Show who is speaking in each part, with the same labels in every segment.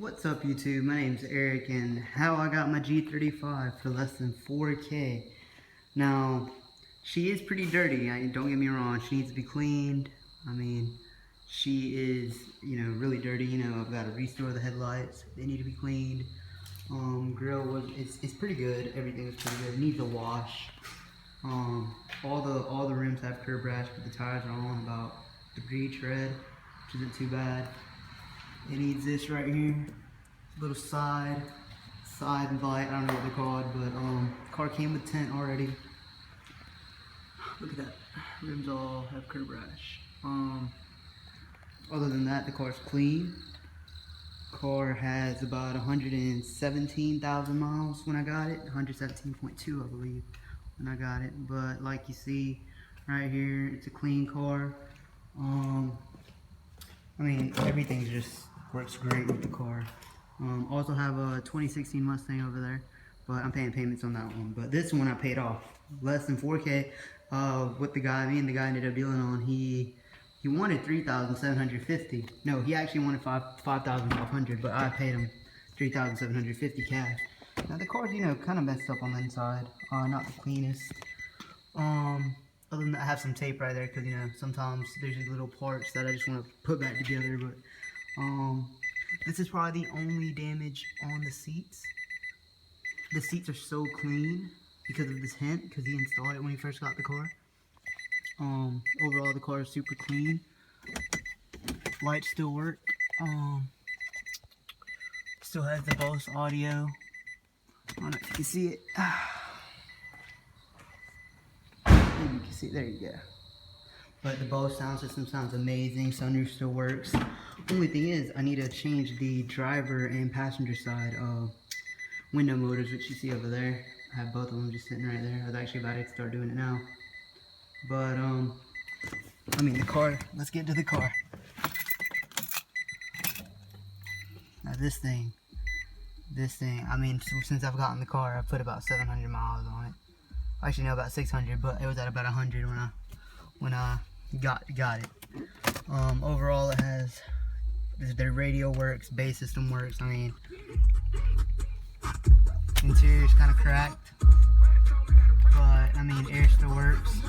Speaker 1: What's up YouTube? My name's Eric and how I got my G35 for less than 4K. Now, she is pretty dirty, don't get me wrong, she needs to be cleaned. I mean, she is, really dirty, I've got to restore the headlights, they need to be cleaned. Grill it's pretty good, everything is pretty good, it needs a wash. All the rims have curb rash, but the tires are on about debris tread, which isn't too bad. It needs this right here, little side light, I don't know what they're called, but the car came with tint already. Look at that, rims all have curb rash. Other than that, the car's clean. Car has about 117,000 miles when I got it, 117.2 I believe when I got it, but like you see right here, it's a clean car. I mean, everything just works great with the car. Also have a 2016 Mustang over there, but I'm paying payments on that one. But this one I paid off, less than 4K. With the guy, me and the guy ended up dealing on. He wanted $3,750. No, he actually wanted $5,500, but I paid him $3,750 cash. Now the car's, kind of messed up on the inside. Not the cleanest. Other than that, I have some tape right there because, sometimes there's these little parts that I just want to put back together. But this is probably the only damage on the seats. The seats are so clean because of this hint, because he installed it when he first got the car. Overall, the car is super clean. Lights still work. Still has the Bose audio. I don't know if you can see it. Maybe you can see it. There you go. But the Bose sound system sounds amazing. Sunroof still works. Only thing is, I need to change the driver and passenger side window motors, which you see over there. I have both of them just sitting right there. I was actually about to start doing it now. But I mean the car. Let's get to the car. Now this thing. I mean, since I've gotten the car, I've put about 700 miles on it. Actually, no, about 600, but it was at about 100 when I got it. Overall, it has their radio works, bass system works. I mean, interior is kind of cracked, but I mean, air still works.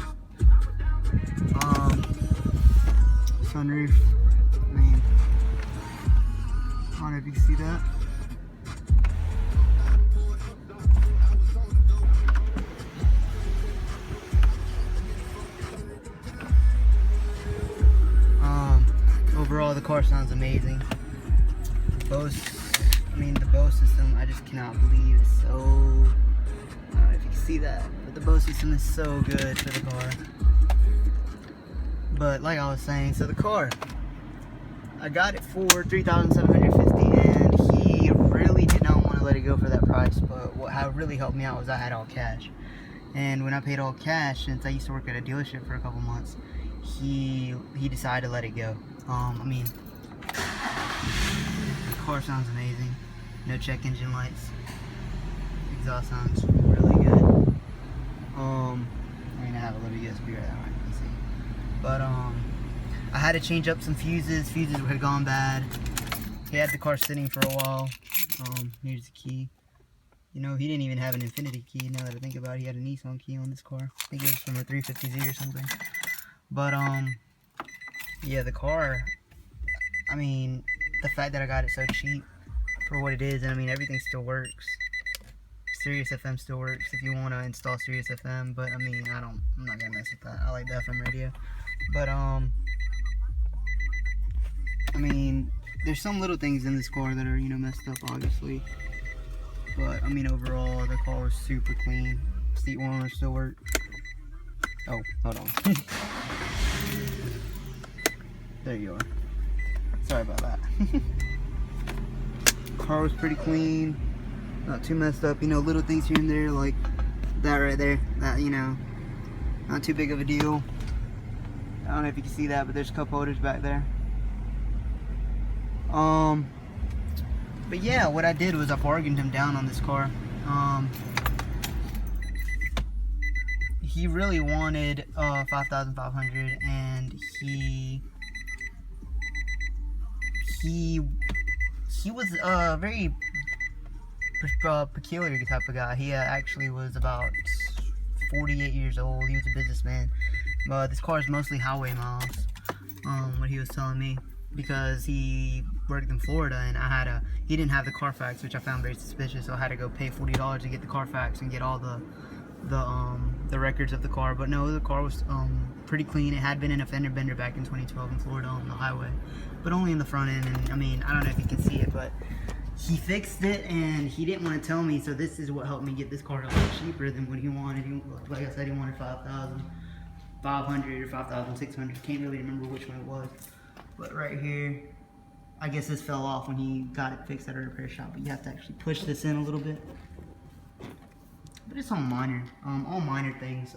Speaker 1: Sunroof. I mean, I don't know if you can see that. Overall, the car sounds amazing. The Bose system, I just cannot believe it's so, I don't know if you can see that, but the Bose system is so good for the car. But like I was saying, so the car, I got it for $3,750 and he really did not want to let it go for that price, but what really helped me out was I had all cash. And when I paid all cash, since I used to work at a dealership for a couple months, he decided to let it go. I mean, the car sounds amazing. No check engine lights. Exhaust sounds really good. I mean, I have a little USB right now, you can see. But I had to change up some fuses. Fuses had gone bad. He had the car sitting for a while. Here's the key. He didn't even have an Infinity key. Now that I think about it, he had a Nissan key on this car. I think it was from a 350Z or something. But yeah, the car, I mean, the fact that I got it so cheap for what it is, and I mean, everything still works. Sirius FM still works if you want to install Sirius FM, but I mean, I'm not gonna mess with that. I like the FM radio. But I mean, there's some little things in this car that are, messed up, obviously. But I mean, overall, the car was super clean. Seat warmers still work. Oh, hold on. There you are. Sorry about that. Car was pretty clean. Not too messed up. Little things here and there, like that right there. That, not too big of a deal. I don't know if you can see that, but there's cup holders back there. But yeah, what I did was I bargained him down on this car. He really wanted $5,500, and he he was a very peculiar type of guy. He actually was about 48 years old. He was a businessman. This car is mostly highway miles, what he was telling me, because he worked in Florida, and he didn't have the Carfax, which I found very suspicious, so I had to go pay $40 to get the Carfax and get all the records of the car. But no, the car was pretty clean. It had been in a fender bender back in 2012 in Florida on the highway, but only in the front end. And I mean, I don't know if you can see it, but he fixed it, and he didn't want to tell me, so this is what helped me get this car a lot cheaper than what he wanted. Like I said, he wanted $5,500 or $5,600. Can't really remember which one it was. But right here, I guess this fell off when he got it fixed at a repair shop. But you have to actually push this in a little bit. But it's all minor things.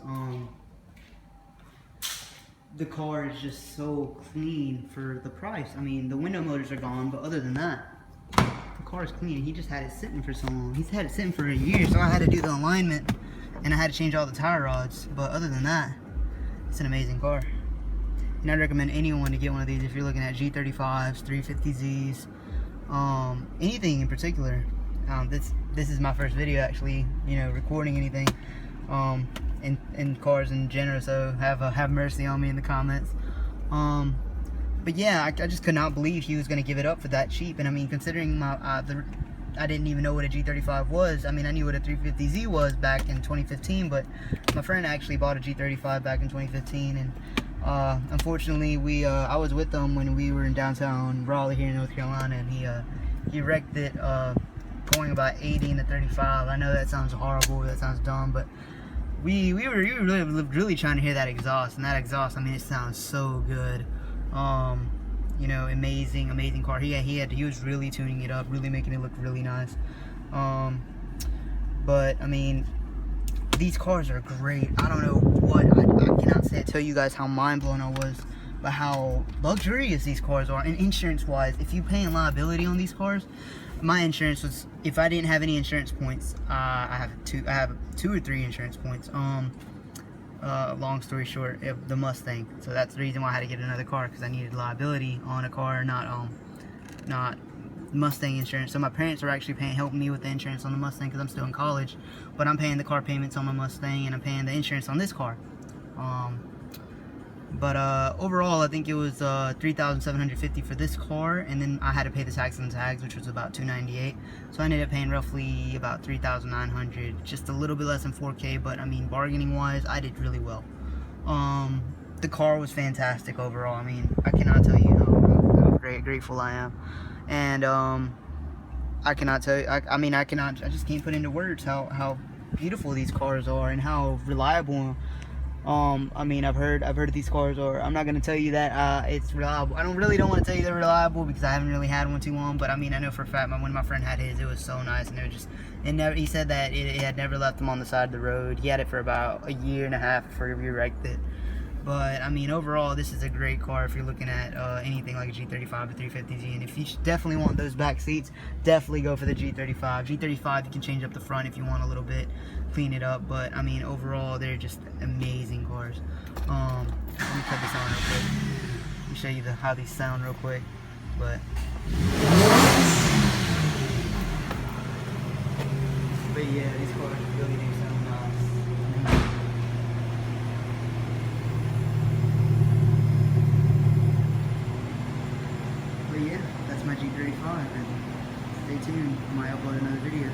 Speaker 1: The car is just so clean for the price. I mean, the window motors are gone, but other than that, the car is clean. He just had it sitting for so long. He's had it sitting for a year, so I had to do the alignment, and I had to change all the tire rods. But other than that, it's an amazing car. And I'd recommend anyone to get one of these if you're looking at G35s, 350Zs, anything in particular. This is my first video actually, you know, recording anything in cars in general, so have mercy on me in the comments. But yeah, I just could not believe he was going to give it up for that cheap. And I mean, considering I didn't even know what a G35 was. I mean, I knew what a 350Z was back in 2015, but my friend actually bought a G35 back in 2015, and unfortunately I was with them when we were in downtown Raleigh here in North Carolina, and he wrecked it going about 80 in the 35. I know that sounds horrible, that sounds dumb, but we were really trying to hear that exhaust, and that exhaust, I mean, it sounds so good. You know, amazing car. He was really tuning it up, really making it look really nice. But I mean, these cars are great. I don't know what I cannot tell you guys how mind blown I was by how luxurious these cars are. And insurance wise, if you're paying liability on these cars, my insurance was, if I didn't have any insurance points, I have two or three insurance points. Long story short, the Mustang. So that's the reason why I had to get another car, because I needed liability on a car, not Mustang insurance. So my parents are actually helping me with the insurance on the Mustang, because I'm still in college, but I'm paying the car payments on my Mustang, and I'm paying the insurance on this car. But overall, I think it was $3,750 for this car, and then I had to pay the tax and tags, which was about $298. So I ended up paying roughly about $3,900, just a little bit less than $4K. But I mean, bargaining wise, I did really well. The car was fantastic overall. I mean, I cannot tell you how grateful I am, and I cannot tell you. I just can't put into words how beautiful these cars are and how reliable. I mean, I've heard these cars are, I'm not going to tell you that it's reliable. I don't want to tell you they're reliable, because I haven't really had one too long, but I mean, I know for a fact when my friend had his, it was so nice, and he said that it had never left him on the side of the road. He had it for about a year and a half before he wrecked it. But I mean, overall, this is a great car if you're looking at anything like a G35 or 350Z. And if you definitely want those back seats, definitely go for the G35. G35, you can change up the front if you want a little bit, clean it up. But I mean, overall, they're just amazing cars. Let me cut this on real quick. Let me show you how these sound real quick. But yeah, these cars really do sound nice. But yeah, that's my G35, and stay tuned. I might upload another video.